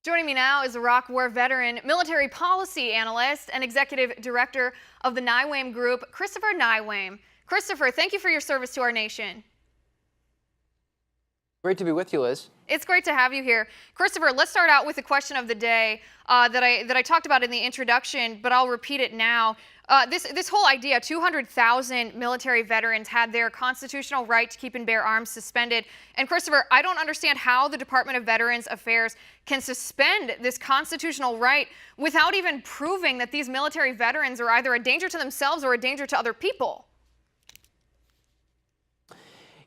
Joining me now is Iraq War veteran, military policy analyst, and executive director of the Neiweem Group, Christopher Neiweem. Christopher, thank you for your service to our nation. Great to be with you, Liz. It's great to have you here. Christopher, let's start out with the question of the day that I talked about in the introduction, but I'll repeat it now. This whole idea, 200,000 military veterans had their constitutional right to keep and bear arms suspended. And Christopher, I don't understand how the Department of Veterans Affairs can suspend this constitutional right without even proving that these military veterans are either a danger to themselves or a danger to other people.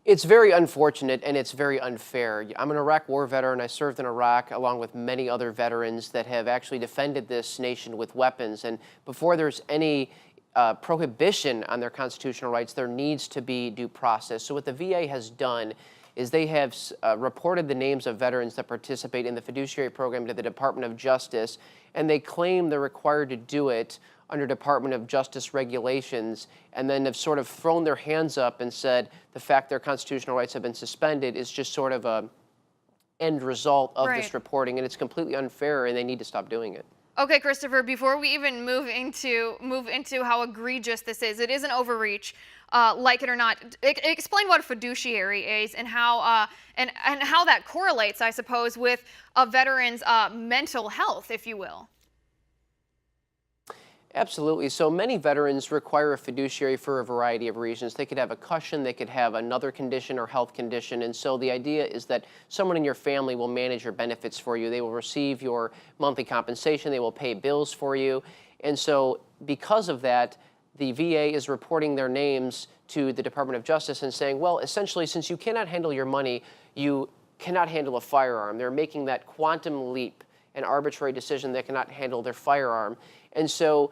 It's very unfortunate and it's very unfair. I'm an Iraq War veteran. I served in Iraq along with many other veterans that have actually defended this nation with weapons. And before there's any prohibition on their constitutional rights, there needs to be due process. So what the VA has done is they have reported the names of veterans that participate in the Fiduciary program to the Department of Justice, and they claim they're required to do it under Department of Justice regulations, and then have sort of thrown their hands up and said the fact their constitutional rights have been suspended is just sort of a end result of this reporting, and it's completely unfair, and they need to stop doing it. Okay, Christopher, before we even move into how egregious this is, it is an overreach, like it or not. Explain what a fiduciary is and how and how that correlates, I suppose, with a veteran's mental health, if you will. Absolutely. So many veterans require a fiduciary for a variety of reasons. They could have a cushion, they could have another condition or health condition. And so the idea is that someone in your family will manage your benefits for you. They will receive your monthly compensation. They will pay bills for you. And so because of that, the VA is reporting their names to the Department of Justice and saying, well, essentially, since you cannot handle your money, you cannot handle a firearm. They're making that quantum leap, an arbitrary decision they cannot handle their firearm. And so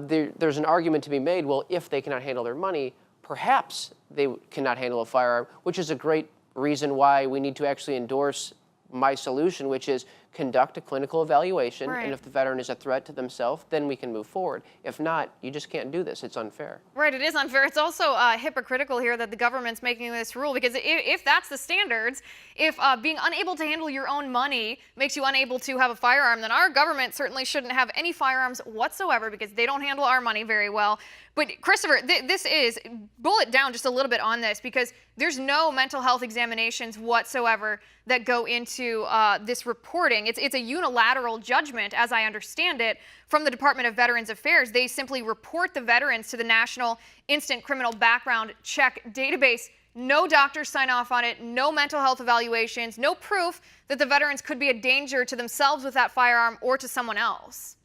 there's an argument to be made, well, if they cannot handle their money, perhaps they cannot handle a firearm, which is a great reason why we need to actually endorse my solution, which is conduct a clinical evaluation, and if the veteran is a threat to themselves, then we can move forward. If not, you just can't do this. It's unfair. Right, it is unfair. It's also hypocritical here that the government's making this rule, because if that's the standards, if being unable to handle your own money makes you unable to have a firearm, then our government certainly shouldn't have any firearms whatsoever, because they don't handle our money very well. But Christopher, this is, bullet down just a little bit on this, because there's no mental health examinations whatsoever that go into this reporting. It's a unilateral judgment, as I understand it, from the Department of Veterans Affairs. They simply report the veterans to the National Instant Criminal Background Check database. No doctors sign off on it, no mental health evaluations, no proof that the veterans could be a danger to themselves with that firearm or to someone else.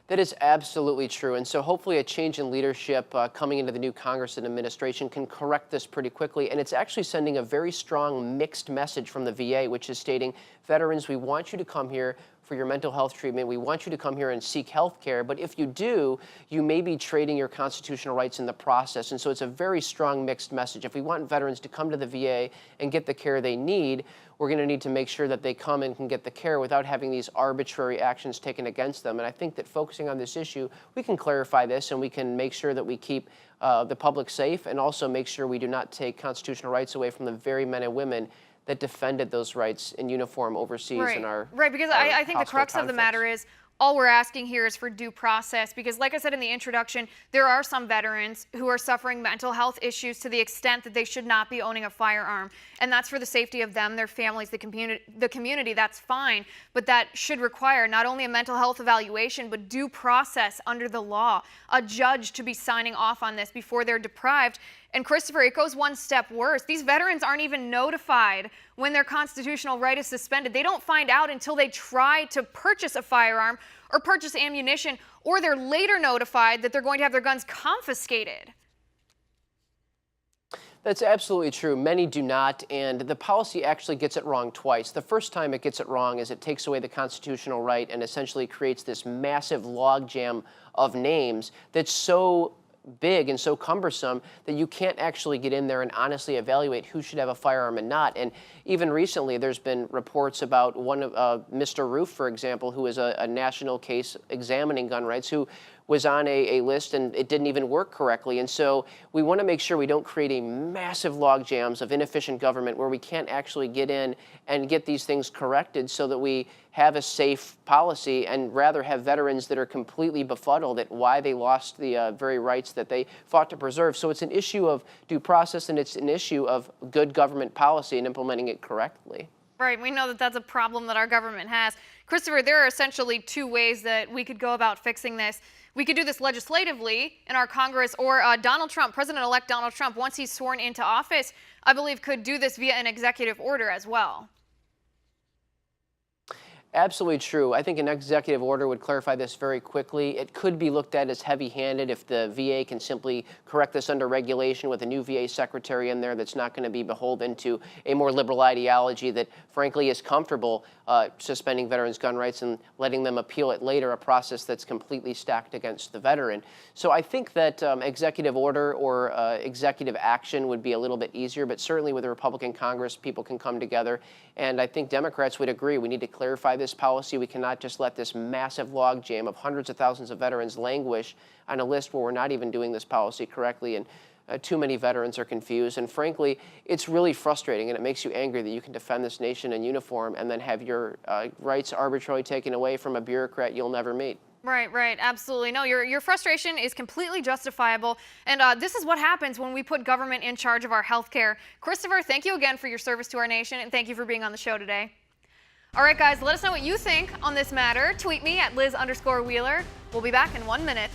That is absolutely true. And so hopefully a change in leadership coming into the new Congress and administration can correct this pretty quickly. And it's actually sending a very strong mixed message from the VA, which is stating, veterans, we want you to come here for your mental health treatment. We want you to come here and seek health care. But if you do, you may be trading your constitutional rights in the process. And so it's a very strong mixed message. If we want veterans to come to the VA and get the care they need, we're going to need to make sure that they come and can get the care without having these arbitrary actions taken against them. And I think that focusing on this issue, we can clarify this and we can make sure that we keep the public safe and also make sure we do not take constitutional rights away from the very men and women that defended those rights in uniform overseas in our because I think the crux of the matter is all we're asking here is for due process, because like I said in the introduction, there are some veterans who are suffering mental health issues to the extent that they should not be owning a firearm. And that's for the safety of them, their families, the community, that's fine. But that should require not only a mental health evaluation, but due process under the law, a judge to be signing off on this before they're deprived. And Christopher, it goes one step worse. These veterans aren't even notified when their constitutional right is suspended. They don't find out until they try to purchase a firearm or purchase ammunition, or they're later notified that they're going to have their guns confiscated. That's absolutely true. Many do not, and the policy actually gets it wrong twice. The first time it gets it wrong is it takes away the constitutional right and essentially creates this massive logjam of names that's so big and so cumbersome that you can't actually get in there and honestly evaluate who should have a firearm and not. And even recently, there's been reports about one of Mr. Roof, for example, who is a national case examining gun rights, who was on a list and it didn't even work correctly. And so we want to make sure we don't create a massive log jams of inefficient government where we can't actually get in and get these things corrected so that we have a safe policy, and rather have veterans that are completely befuddled at why they lost the very rights that they fought to preserve. So it's an issue of due process, and it's an issue of good government policy and implementing it correctly. Right, we know that that's a problem that our government has. Christopher, there are essentially two ways that we could go about fixing this. We could do this legislatively in our Congress, or Donald Trump, President-elect Donald Trump, once he's sworn into office, I believe could do this via an executive order as well. Absolutely true. I think an executive order would clarify this very quickly. It could be looked at as heavy-handed if the VA can simply correct this under regulation with a new VA secretary in there that's not going to be beholden to a more liberal ideology that, frankly, is comfortable suspending veterans' gun rights and letting them appeal it later, a process that's completely stacked against the veteran. So I think that executive order or executive action would be a little bit easier, but certainly with a Republican Congress, people can come together. And I think Democrats would agree. We need to clarify this policy. We cannot just let this massive logjam of hundreds of thousands of veterans languish on a list where we're not even doing this policy correctly, and too many veterans are confused. And frankly, it's really frustrating, and it makes you angry that you can defend this nation in uniform and then have your rights arbitrarily taken away from a bureaucrat you'll never meet. Right, absolutely. No, your frustration is completely justifiable, and this is what happens when we put government in charge of our health care. Christopher, thank you again for your service to our nation, and thank you for being on the show today. All right, guys, let us know what you think on this matter. Tweet me at Liz_Wheeler. We'll be back in 1 minute.